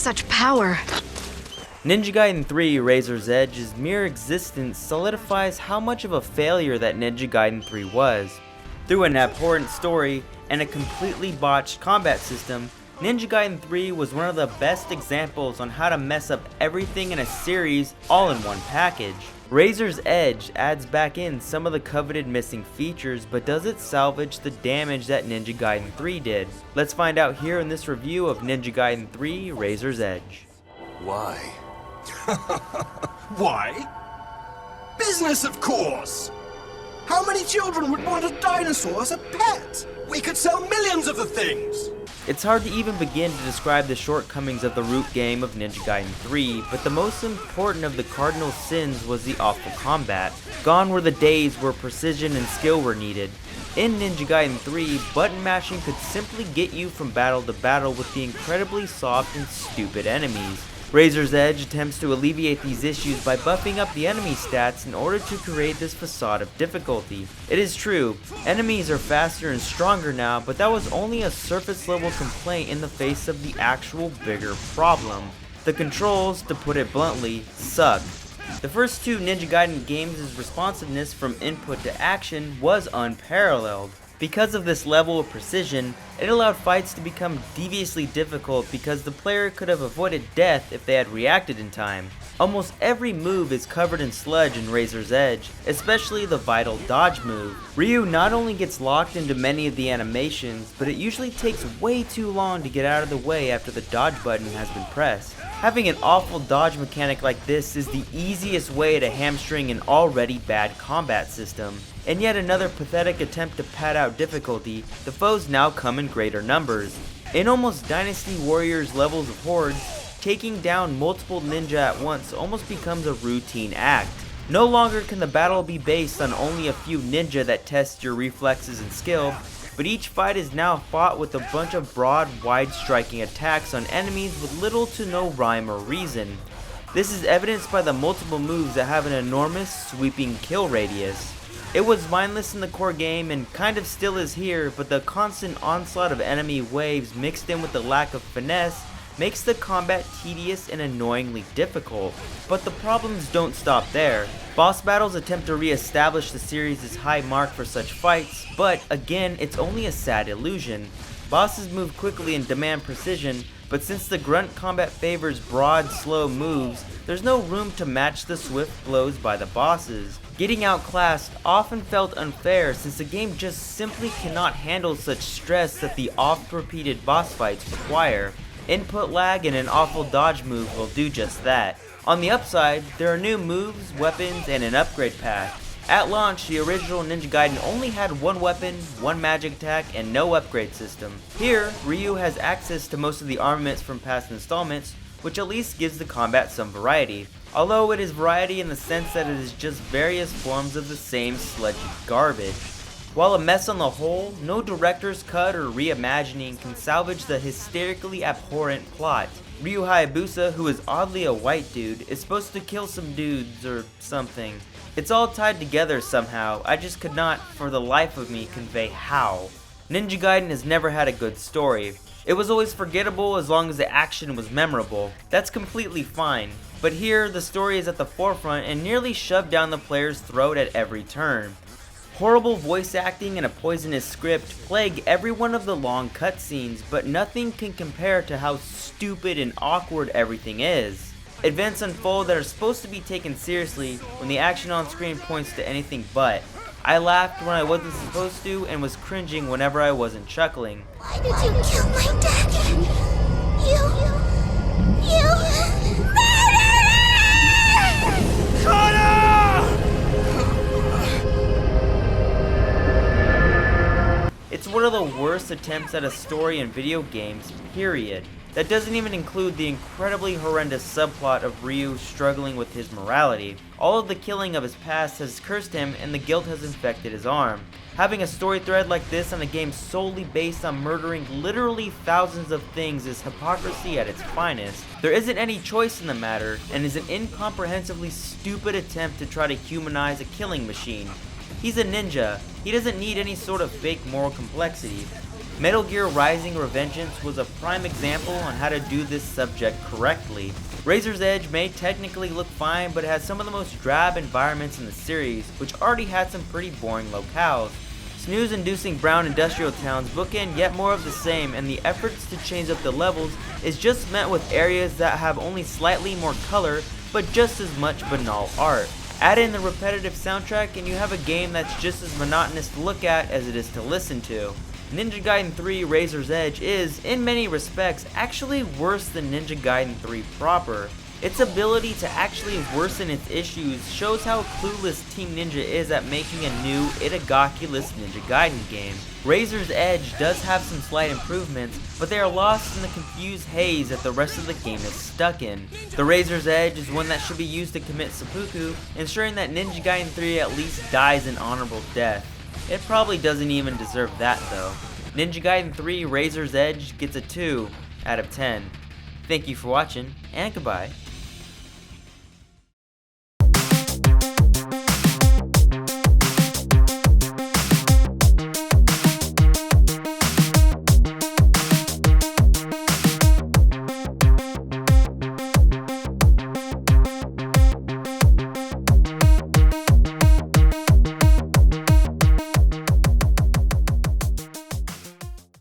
such power? Ninja Gaiden 3 Razor's Edge's mere existence solidifies how much of a failure that Ninja Gaiden 3 was. Through an abhorrent story and a completely botched combat system, Ninja Gaiden 3 was one of the best examples on how to mess up everything in a series all in one package. Razor's Edge adds back in some of the coveted missing features, but does it salvage the damage that Ninja Gaiden 3 did? Let's find out here in this review of Ninja Gaiden 3 Razor's Edge. Why? Why? Business, of course! How many children would want a dinosaur as a pet? We could sell millions of the things! It's hard to even begin to describe the shortcomings of the root game of Ninja Gaiden 3, but the most important of the cardinal sins was the awful combat. Gone were the days where precision and skill were needed. In Ninja Gaiden 3, button mashing could simply get you from battle to battle with the incredibly soft and stupid enemies. Razor's Edge attempts to alleviate these issues by buffing up the enemy stats in order to create this facade of difficulty. It is true, enemies are faster and stronger now, but that was only a surface level complaint in the face of the actual bigger problem. The controls, to put it bluntly, suck. The first two Ninja Gaiden games' responsiveness from input to action was unparalleled. Because of this level of precision, it allowed fights to become deviously difficult because the player could have avoided death if they had reacted in time. Almost every move is covered in sludge in Razor's Edge, especially the vital dodge move. Ryu not only gets locked into many of the animations, but it usually takes way too long to get out of the way after the dodge button has been pressed. Having an awful dodge mechanic like this is the easiest way to hamstring an already bad combat system. In yet another pathetic attempt to pad out difficulty, the foes now come in greater numbers. In almost Dynasty Warriors levels of hordes, taking down multiple ninja at once almost becomes a routine act. No longer can the battle be based on only a few ninja that test your reflexes and skill, but each fight is now fought with a bunch of broad, wide-striking attacks on enemies with little to no rhyme or reason. This is evidenced by the multiple moves that have an enormous, sweeping kill radius. It was mindless in the core game and kind of still is here, but the constant onslaught of enemy waves mixed in with the lack of finesse makes the combat tedious and annoyingly difficult. But the problems don't stop there. Boss battles attempt to re-establish the series' high mark for such fights, but again, it's only a sad illusion. Bosses move quickly and demand precision, but since the grunt combat favors broad, slow moves, there's no room to match the swift blows by the bosses. Getting outclassed often felt unfair since the game just simply cannot handle such stress that the oft-repeated boss fights require. Input lag and an awful dodge move will do just that. On the upside, there are new moves, weapons, and an upgrade path. At launch, the original Ninja Gaiden only had one weapon, one magic attack, and no upgrade system. Here, Ryu has access to most of the armaments from past installments, which at least gives the combat some variety. Although it is variety in the sense that it is just various forms of the same sludgy garbage. While a mess on the whole, no director's cut or reimagining can salvage the hysterically abhorrent plot. Ryu Hayabusa, who is oddly a white dude, is supposed to kill some dudes or something. It's all tied together somehow, I just could not, for the life of me, convey how. Ninja Gaiden has never had a good story. It was always forgettable as long as the action was memorable. That's completely fine. But here, the story is at the forefront and nearly shoved down the player's throat at every turn. Horrible voice acting and a poisonous script plague every one of the long cutscenes, but nothing can compare to how stupid and awkward everything is. Events unfold that are supposed to be taken seriously when the action on screen points to anything but. I laughed when I wasn't supposed to and was cringing whenever I wasn't chuckling. Why did you kill my daddy? You It's one of the worst attempts at a story in video games, period. That doesn't even include the incredibly horrendous subplot of Ryu struggling with his morality. All of the killing of his past has cursed him and the guilt has infected his arm. Having a story thread like this on a game solely based on murdering literally thousands of things is hypocrisy at its finest. There isn't any choice in the matter, and is an incomprehensibly stupid attempt to try to humanize a killing machine. He's a ninja. He doesn't need any sort of fake moral complexity. Metal Gear Rising: Revengeance was a prime example on how to do this subject correctly. Razor's Edge may technically look fine, but it has some of the most drab environments in the series, which already had some pretty boring locales. Snooze-inducing brown industrial towns bookend yet more of the same, and the efforts to change up the levels is just met with areas that have only slightly more color, but just as much banal art. Add in the repetitive soundtrack and you have a game that's just as monotonous to look at as it is to listen to. Ninja Gaiden 3 Razor's Edge is, in many respects, actually worse than Ninja Gaiden 3 proper. Its ability to actually worsen its issues shows how clueless Team Ninja is at making a new Itagaki-less Ninja Gaiden game. Razor's Edge does have some slight improvements, but they are lost in the confused haze that the rest of the game is stuck in. The Razor's Edge is one that should be used to commit seppuku, ensuring that Ninja Gaiden 3 at least dies an honorable death. It probably doesn't even deserve that though. Ninja Gaiden 3 Razor's Edge gets a 2 out of 10. Thank you for watching, and goodbye.